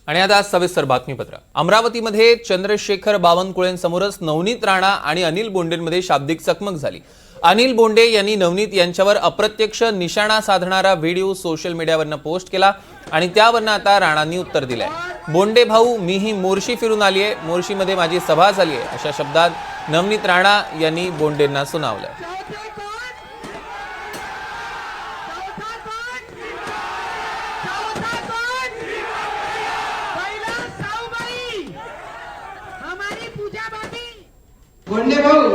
आणि आता सविस्तर बातमीपत्र। अमरावतीमध्ये चंद्रशेखर बावनकुळेंसमोरच नवनीत राणा आणि अनिल बोंडेंमध्ये शाब्दिक चकमक झाली। अनिल बोंडे यांनी नवनीत यांच्यावर अप्रत्यक्ष निशाणा साधणारा व्हिडिओ सोशल मीडियावरनं पोस्ट केला आणि त्यावरनं आता राणांनी उत्तर दिलंय। बोंडे भाऊ, मी ही मोर्शी फिरून आली आहे, मोर्शीमध्ये माझी सभा झाली आहे, अशा शब्दात नवनीत राणा यांनी बोंडेंना सुनावलं। बोंडे भाऊ,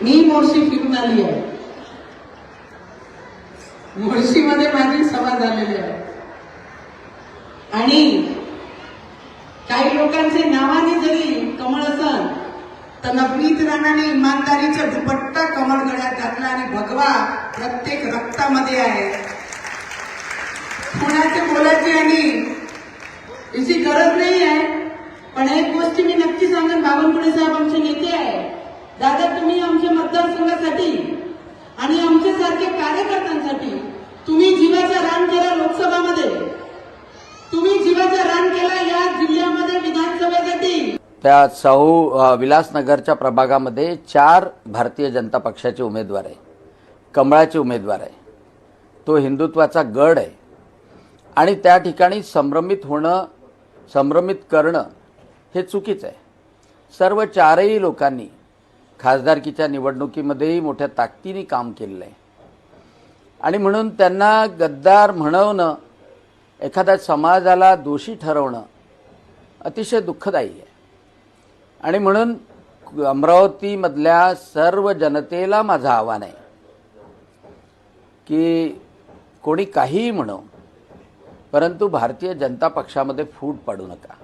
मी मोर्शी फिरून आली आहे, मोर्शीमध्ये माझी सभा झालेली आहे आणि काही लोकांचे नावाने जरी कमळ असल तर नवनीत राणाने इमानदारीचा दुपट्टा कमळ गळ्यात घातला आणि भगवा प्रत्येक रक्तामध्ये आहे। कोणाचे बोलायची आणि याची गरज नाही आहे, पण एक गोष्ट मी नक्की सांगेन, बावनकुळे साहेब आमचे नेते आहे, दादा तुम्ही आमच्या मतदारसंघासाठी आणि आमच्यासारख्या कार्यकर्त्यांसाठी तुम्ही जीवाचं रान केला, लोकसभामध्ये तुम्ही जीवाचं रान केला, या जिल्ह्यामध्ये विधानसभेसाठी। त्या साहू विलासनगरच्या प्रभागामध्ये 4 भारतीय जनता पक्षाचे उमेदवार आहे, कमळाचे उमेदवार आहे, तो हिंदुत्वाचा गड आहे आणि त्या ठिकाणी संभ्रमित करणं हे चुकीचं आहे। सर्व 4ही लोकांनी खासदारकीच्या निवडणुकीमध्येही मोठ्या ताकदीने काम केलेलं आहे आणि म्हणून त्यांना गद्दार म्हणवणं, एखाद्या समाजाला दोषी ठरवणं अतिशय दुःखदायी आहे। आणि म्हणून अमरावतीमधल्या सर्व जनतेला माझं आव्हान आहे की कोणी काहीही म्हणो, परंतु भारतीय जनता पक्षामध्ये फूट पाडू नका।